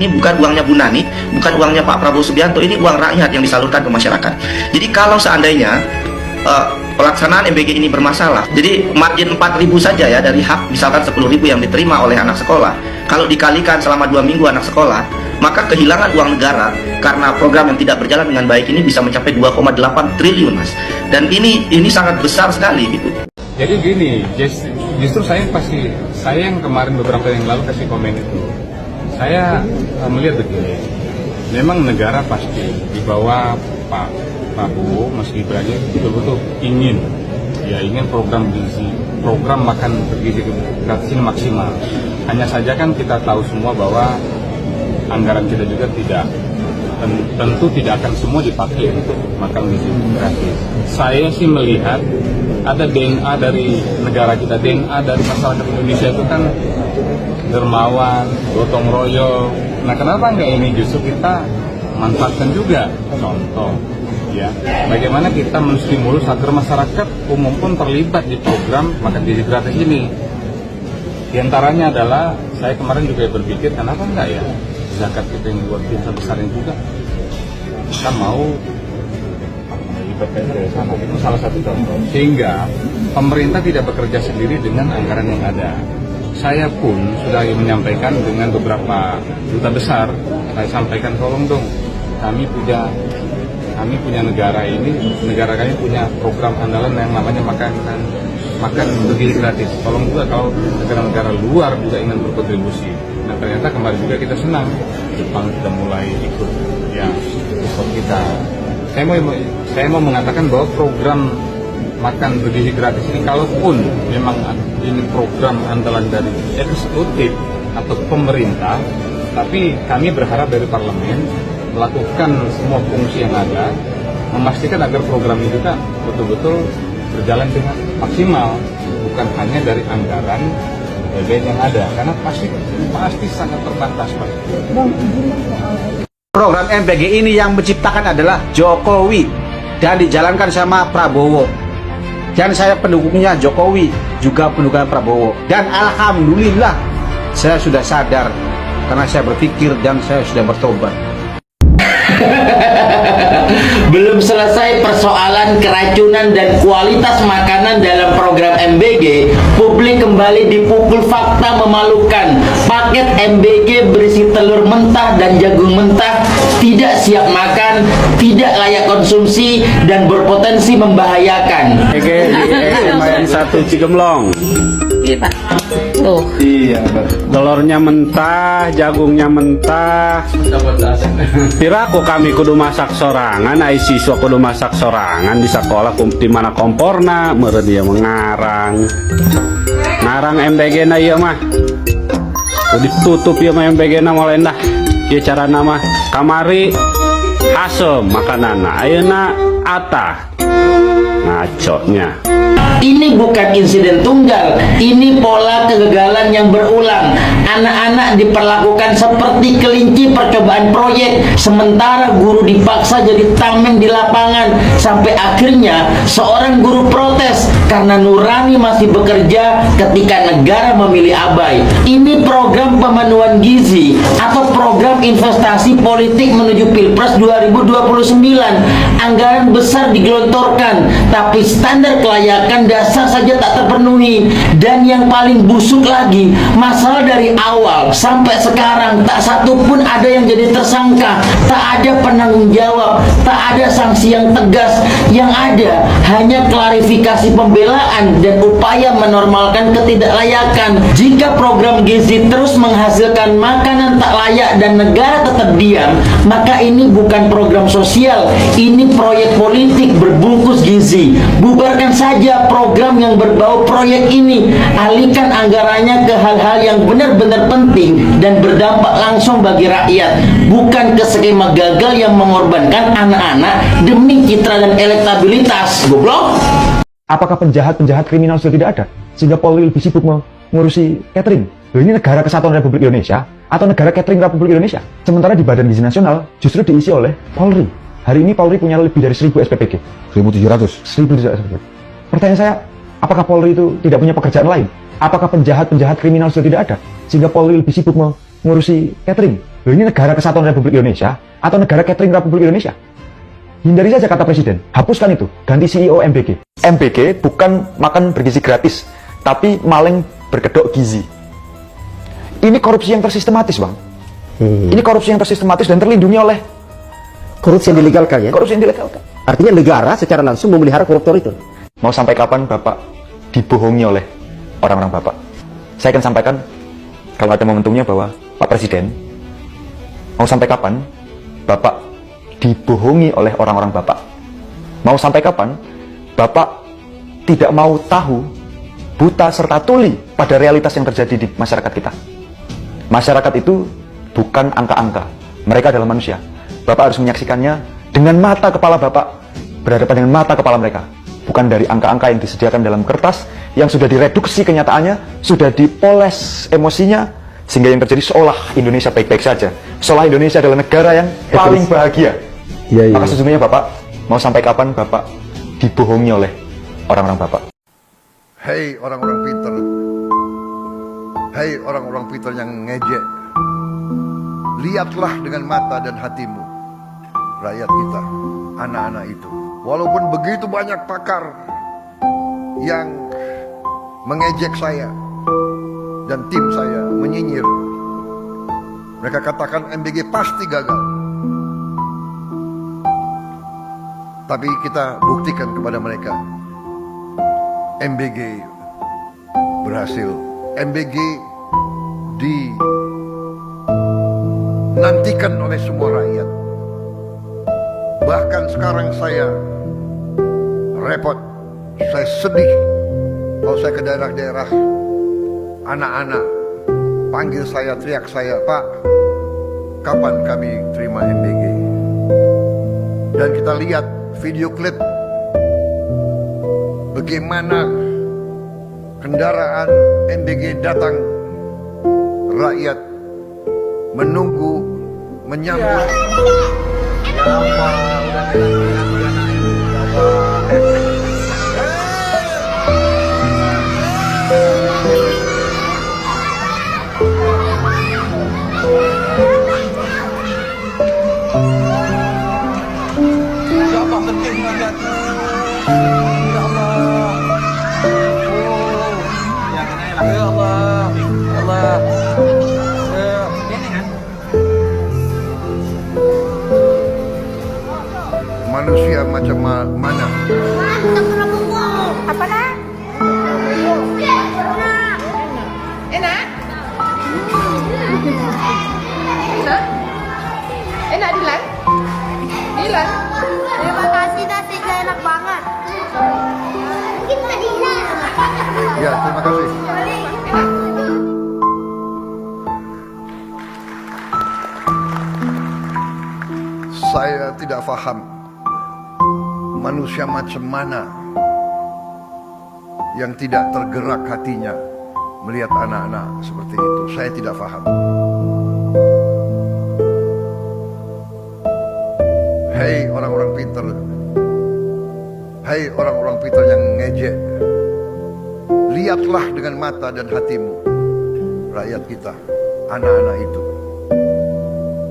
Ini bukan uangnya Bu Nani, bukan uangnya Pak Prabowo Subianto, ini uang rakyat yang disalurkan ke masyarakat. Jadi kalau seandainya pelaksanaan MBG ini bermasalah, jadi margin 4.000 saja ya dari hak misalkan 10.000 yang diterima oleh anak sekolah, kalau dikalikan selama 2 minggu anak sekolah, maka kehilangan uang negara karena program yang tidak berjalan dengan baik ini bisa mencapai 2,8 triliun, Mas. Dan ini sangat besar sekali gitu. Jadi gini, justru saya yang kemarin beberapa yang lalu kasih komen itu, saya melihat begini, memang negara pasti di bawah Pak Prabowo, Mas Gibran betul-betul ingin program gizi, program makan bergizi gratis ini maksimal. Hanya saja kan kita tahu semua bahwa anggaran kita juga tentu tidak akan semua dipakai untuk makan gizi gratis. Saya sih melihat ada DNA dari negara kita, DNA dari masyarakat Indonesia itu kan dermawan, gotong royong. Nah, kenapa enggak ini justru kita manfaatkan juga? Contoh, ya, bagaimana kita menstimulus agar masyarakat umum pun terlibat di program makan gizi gratis ini. Di antaranya adalah, saya kemarin juga berpikir, kenapa enggak ya zakat kita yang luar biasa besarnya juga kita mau melibatkan ke sana. Itu salah satu contoh. Sehingga pemerintah tidak bekerja sendiri dengan anggaran yang ada. Saya pun sudah menyampaikan dengan beberapa duta besar, saya sampaikan tolong dong, kami punya negara kami punya program andalan yang namanya makan bergizi gratis. Tolong juga kalau negara-negara luar juga ingin berkontribusi. Nah, ternyata kemarin juga kita senang, Jepang sudah mulai ikut kita. Saya mau mengatakan bahwa program makan bergizi gratis ini, kalaupun memang ini program andalan dari eksekutif atau pemerintah, tapi kami berharap dari parlemen melakukan semua fungsi yang ada, memastikan agar program ini juga betul-betul berjalan dengan maksimal, bukan hanya dari anggaran yang ada, karena pasti sangat terbatas, Pak. Program MBG ini yang menciptakan adalah Jokowi dan dijalankan sama Prabowo. Dan saya pendukungnya Jokowi, juga pendukungnya Prabowo. Dan alhamdulillah saya sudah sadar karena saya berpikir dan saya sudah bertobat. Belum selesai persoalan keracunan dan kualitas makanan dalam program MBG, publik kembali dipukul fakta memalukan. Paket MBG berisi telur mentah dan jagung mentah tidak siap makan, tidak layak konsumsi, dan berpotensi membahayakan. Lumayan 1 cigemlong. Iya, Pak. Tuh. Iya, telurnya mentah, jagungnya mentah. Piraku kami kudu masak sorangan, ai siswa kudu masak sorangan di sekolah di mana komporna, meureun dia mengarang. Ngarang MBG na ieu mah. Kudu ditutup ieu mah MBG na mulai dah. Ieu carana mah kamari asem makananna, ayeuna atah. Ngaconya. Ini bukan insiden tunggal, ini pola kegagalan yang berulang. Anak-anak diperlakukan seperti kelinci percobaan proyek, sementara guru dipaksa jadi tameng di lapangan. Sampai akhirnya seorang guru protes karena nurani masih bekerja ketika negara memilih abai. Ini program pemenuhan gizi atau program investasi politik menuju Pilpres 2029. Anggaran besar digelontorkan, tapi standar kelayakan dasar saja tak terpenuhi. Dan yang paling busuk lagi, masalah dari awal sampai sekarang tak satu pun ada yang jadi tersangka, tak ada penanggung jawab, tak ada sanksi yang tegas. Yang ada hanya klarifikasi pembelaan dan upaya menormalkan ketidaklayakan. Jika program gizi terus menghasilkan makanan tak layak dan negara tetap diam, maka ini bukan program sosial, ini proyek politik berbungkus gizi. Bubarkan saja program yang berbau proyek ini, alihkan anggarannya ke hal-hal yang benar-benar penting dan berdampak langsung bagi rakyat, bukan ke skema gagal yang mengorbankan anak-anak demi citra dan elektabilitas. Goblok. Apakah penjahat-penjahat kriminal sudah tidak ada sehingga Polri lebih sibuk mengurusi catering? Loh, ini negara kesatuan Republik Indonesia atau negara catering Republik Indonesia? Sementara di Badan Gizi Nasional justru diisi oleh Polri. Hari ini Polri punya lebih dari 1000 SPPG. 1.700 SPPG. Pertanyaan saya, apakah Polri itu tidak punya pekerjaan lain? Apakah penjahat-penjahat kriminal sudah tidak ada sehingga Polri lebih sibuk ngurusi catering. Loh, ini negara kesatuan Republik Indonesia atau negara catering Republik Indonesia? Hindari saja kata presiden, hapuskan itu, ganti CEO MBG. MBG bukan makan bergizi gratis, tapi maling berkedok gizi. Ini korupsi yang tersistematis, Bang. Ini korupsi yang tersistematis dan terlindungi oleh Korupsi yang dilegalkan ya? korupsi yang dilegalkan. Artinya negara secara langsung memelihara koruptor itu. Mau sampai kapan Bapak dibohongi oleh orang-orang Bapak? Saya akan sampaikan kalau ada momentumnya bahwa Pak Presiden, mau sampai kapan Bapak dibohongi oleh orang-orang Bapak? Mau sampai kapan Bapak tidak mau tahu, buta serta tuli pada realitas yang terjadi di masyarakat kita? Masyarakat itu bukan angka-angka, mereka adalah manusia. Bapak harus menyaksikannya dengan mata kepala Bapak, berhadapan dengan mata kepala mereka, bukan dari angka-angka yang disediakan dalam kertas yang sudah direduksi kenyataannya, sudah dipoles emosinya, sehingga yang terjadi seolah Indonesia baik-baik saja, seolah Indonesia adalah negara yang paling bahagia. Iya. Maka sesungguhnya Bapak, mau sampai kapan Bapak dibohongi oleh orang-orang Bapak? Hei orang-orang pinter, hei orang-orang pinter yang ngejek, lihatlah dengan mata dan hatimu rakyat kita, anak-anak itu. Walaupun begitu banyak pakar yang mengejek saya dan tim saya, menyinyir, mereka katakan MBG pasti gagal. Tapi kita buktikan kepada mereka, MBG berhasil. MBG dinantikan oleh semua rakyat. Bahkan sekarang saya repot, saya sedih kalau saya ke daerah-daerah, anak-anak panggil saya, teriak saya, Pak, kapan kami terima MBG? Dan kita lihat video klip bagaimana kendaraan MBG datang, rakyat menunggu, menyambut. Ya Allah, manusia macam mana? Apa nak? Enak? Enak? Enak Dilan? Dilan? Terima kasih nasinya enak banget. Kita Dilan. Ya, terima kasih. Saya tidak paham manusia macam mana yang tidak tergerak hatinya melihat anak-anak seperti itu. Saya tidak paham. Hei orang-orang pintar, hei orang-orang pintar yang ngejek, lihatlah dengan mata dan hatimu rakyat kita, anak-anak itu.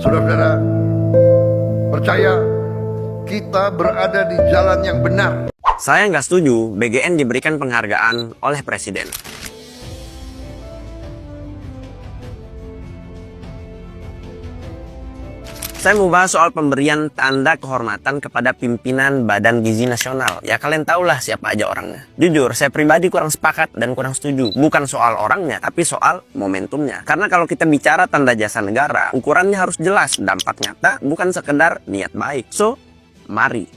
Saudara-saudara, percaya kita berada di jalan yang benar. Saya nggak setuju BGN diberikan penghargaan oleh Presiden. Saya mau bahas soal pemberian tanda kehormatan kepada pimpinan Badan Gizi Nasional. Ya kalian tahulah siapa aja orangnya. Jujur, saya pribadi kurang sepakat dan kurang setuju. Bukan soal orangnya, tapi soal momentumnya. Karena kalau kita bicara tanda jasa negara, ukurannya harus jelas, dampak nyata, bukan sekedar niat baik. So, mari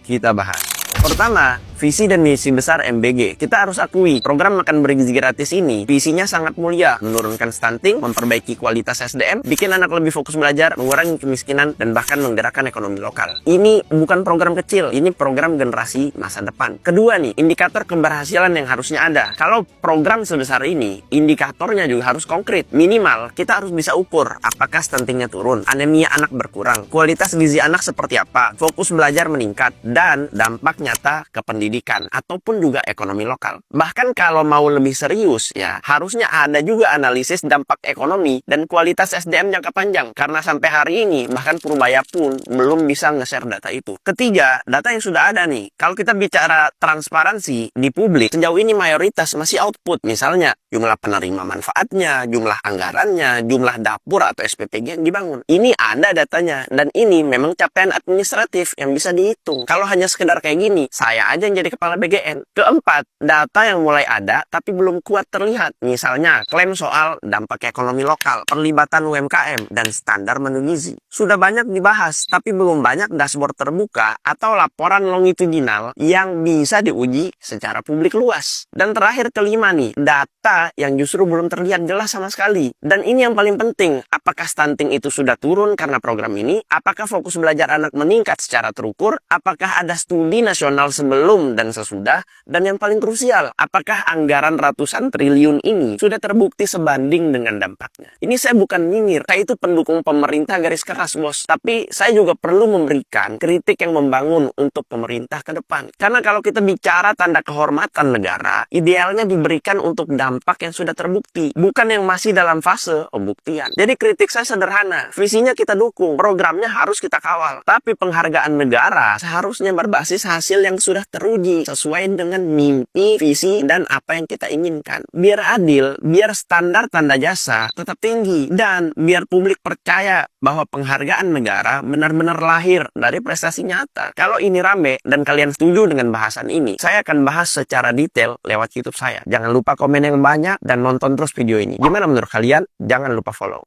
kita bahas. Pertama, visi dan misi besar MBG. Kita harus akui, program makan bergizi gratis ini visinya sangat mulia, menurunkan stunting, memperbaiki kualitas SDM, bikin anak lebih fokus belajar, mengurangi kemiskinan, dan bahkan menggerakkan ekonomi lokal. Ini bukan program kecil, ini program generasi masa depan. Kedua nih, indikator keberhasilan yang harusnya ada. Kalau program sebesar ini, indikatornya juga harus konkret. Minimal, kita harus bisa ukur apakah stuntingnya turun, anemia anak berkurang, kualitas gizi anak seperti apa, fokus belajar meningkat, dan dampak nyata ke pendidikan. pendidikan ataupun juga ekonomi lokal. Bahkan kalau mau lebih serius ya, harusnya ada juga analisis dampak ekonomi dan kualitas SDM jangka panjang. Karena sampai hari ini bahkan Purbaya pun belum bisa nge-share data itu. Ketiga, data yang sudah ada nih. Kalau kita bicara transparansi di publik, sejauh ini mayoritas masih output. Misalnya jumlah penerima manfaatnya, jumlah anggarannya, jumlah dapur atau SPPG yang dibangun. Ini ada datanya dan ini memang capaian administratif yang bisa dihitung. Kalau hanya sekedar kayak gini, saya aja yang jadi kepala BGN. Keempat, data yang mulai ada tapi belum kuat terlihat. Misalnya, klaim soal dampak ekonomi lokal, perlibatan UMKM, dan standar menu gizi. Sudah banyak dibahas, tapi belum banyak dashboard terbuka atau laporan longitudinal yang bisa diuji secara publik luas. Dan terakhir kelima nih, data yang justru belum terlihat jelas sama sekali. Dan ini yang paling penting, apakah stunting itu sudah turun karena program ini? Apakah fokus belajar anak meningkat secara terukur? Apakah ada studi nasional sebelum dan sesudah? Dan yang paling krusial, apakah anggaran ratusan triliun ini sudah terbukti sebanding dengan dampaknya? Ini saya bukan nyinyir, saya itu pendukung pemerintah garis keras bos. Tapi saya juga perlu memberikan kritik yang membangun untuk pemerintah ke depan. Karena kalau kita bicara tanda kehormatan negara, idealnya diberikan untuk dampak yang sudah terbukti, bukan yang masih dalam fase pembuktian. Jadi kritik saya sederhana, visinya kita dukung, programnya harus kita kawal. Tapi penghargaan negara seharusnya berbasis hasil yang sudah teruji sesuai dengan mimpi, visi, dan apa yang kita inginkan. Biar adil, biar standar tanda jasa tetap tinggi, dan biar publik percaya bahwa penghargaan negara benar-benar lahir dari prestasi nyata. Kalau ini rame dan kalian setuju dengan bahasan ini, saya akan bahas secara detail lewat YouTube saya. Jangan lupa komen yang banyak dan nonton terus video ini. Gimana menurut kalian? Jangan lupa follow.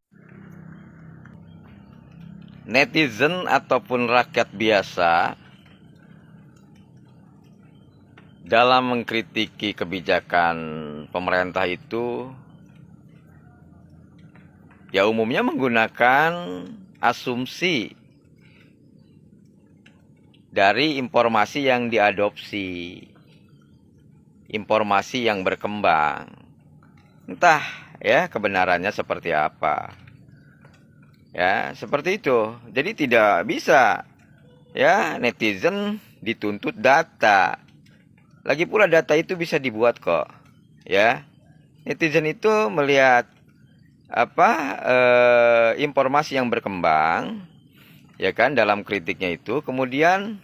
Netizen ataupun rakyat biasa dalam mengkritiki kebijakan pemerintah itu ya umumnya menggunakan asumsi dari informasi yang diadopsi, informasi yang berkembang. Entah ya kebenarannya seperti apa. Ya, seperti itu. Jadi tidak bisa ya netizen dituntut data. Lagi pula data itu bisa dibuat kok. Ya. Netizen itu melihat informasi yang berkembang ya kan dalam kritiknya itu, kemudian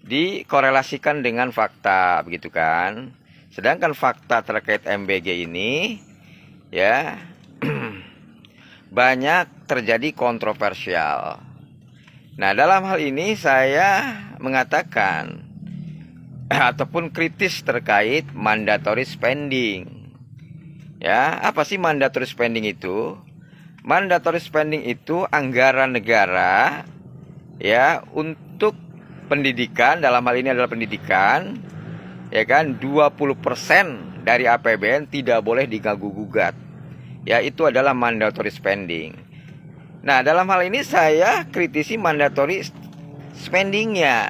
dikorelasikan dengan fakta begitu kan. Sedangkan fakta terkait MBG ini ya banyak terjadi kontroversial. Nah, dalam hal ini saya mengatakan ataupun kritis terkait mandatory spending. Ya, apa sih mandatory spending itu? Mandatory spending itu anggaran negara ya untuk pendidikan, dalam hal ini adalah pendidikan. Ya kan, 20% dari APBN tidak boleh diganggu-gugat. Ya, itu adalah mandatory spending. Nah, dalam hal ini saya kritisi mandatory spendingnya.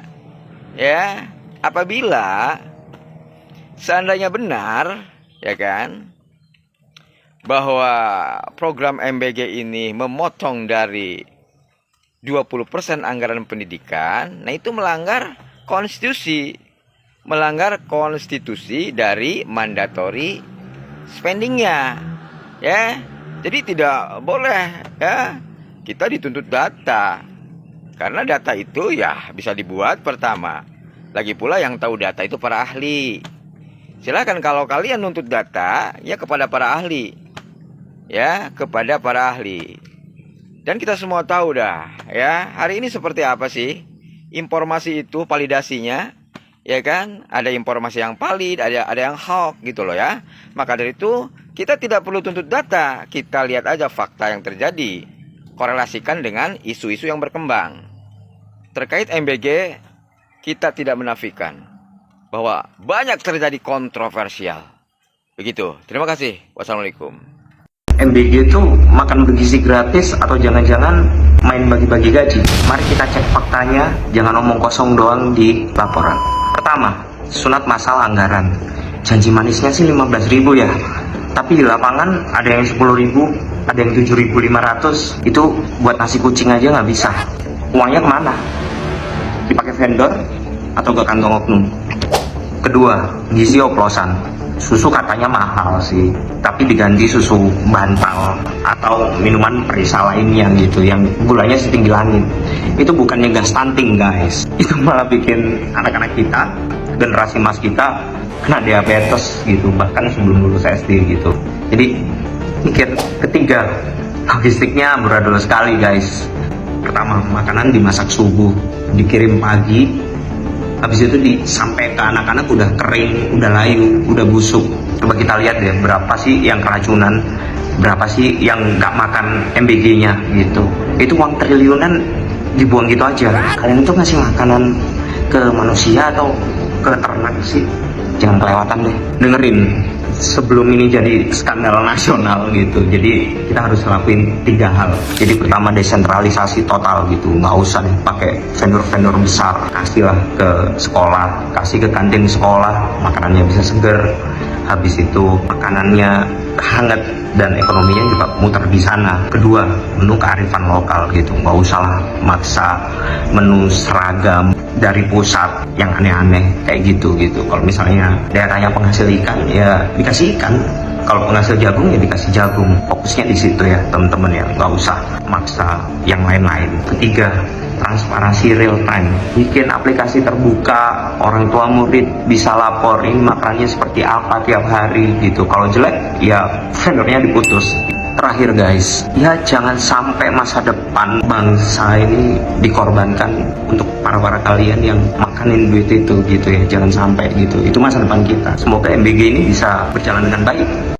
Ya, apabila seandainya benar, ya kan, bahwa program MBG ini memotong dari 20% anggaran pendidikan, nah itu melanggar konstitusi dari mandatory spendingnya. Ya, jadi tidak boleh ya kita dituntut data, karena data itu ya bisa dibuat pertama. Lagi pula yang tahu data itu para ahli. Silakan kalau kalian nuntut data ya kepada para ahli, ya kepada para ahli. Dan kita semua tahu dah ya hari ini seperti apa sih informasi itu validasinya, ya kan? Ada informasi yang valid, ada yang hoax gitu loh ya. Maka dari itu kita tidak perlu tuntut data, kita lihat aja fakta yang terjadi, korelasikan dengan isu-isu yang berkembang. Terkait MBG, kita tidak menafikan bahwa banyak terjadi kontroversial. Begitu, terima kasih. Wassalamualaikum. MBG itu makan bergizi gratis atau jangan-jangan main bagi-bagi gaji? Mari kita cek faktanya, jangan omong kosong doang di laporan. Pertama, sunat massal anggaran. Janji manisnya sih 15.000 ya. Tapi di lapangan ada yang 10.000, ada yang 7.500. Itu buat nasi kucing aja nggak bisa. Uangnya kemana? Dipakai vendor atau ke kantong oknum? Kedua, gizi oplosan. Susu katanya mahal sih, tapi diganti susu bantal atau minuman perisa lainnya gitu yang gulanya setinggi langit. Itu bukannya gas stunting guys, itu malah bikin anak-anak kita, generasi emas kita kena diabetes gitu, bahkan sebelum lulus SD gitu. Jadi mikir. Ketiga, logistiknya amburadul sekali guys. Pertama, makanan dimasak subuh, dikirim pagi, habis itu sampai ke anak-anak udah kering, udah layu, udah busuk. Coba kita lihat deh, berapa sih yang keracunan, berapa sih yang nggak makan MBG-nya gitu. Itu uang triliunan dibuang gitu aja. Kalian itu ngasih makanan ke manusia atau ke ternak sih? Jangan kelewatan deh. Dengerin, sebelum ini jadi skandal nasional gitu, jadi kita harus lakuin 3 hal. Jadi pertama, desentralisasi total gitu, nggak usah deh pakai vendor-vendor besar. Kasihlah ke sekolah, kasih ke kantin sekolah, makanannya bisa seger, habis itu makanannya hangat dan ekonominya juga muter di sana. Kedua, menu kearifan lokal gitu, nggak usah lah maksa menu seragam dari pusat yang aneh-aneh kayak gitu. Kalau misalnya daerahnya penghasil ikan ya dikasih ikan, kalau penghasil jagung ya dikasih jagung. Fokusnya di situ ya teman-teman ya, nggak usah maksa yang lain-lain. Ketiga, transparansi real time, bikin aplikasi terbuka, orang tua murid bisa lapor ini makanannya seperti apa tiap hari gitu. Kalau jelek ya vendornya diputus. Terakhir guys, ya jangan sampai masa depan bangsa ini dikorbankan untuk para kalian yang makanin duit itu gitu ya, jangan sampai gitu. Itu masa depan kita. Semoga MBG ini bisa berjalan dengan baik.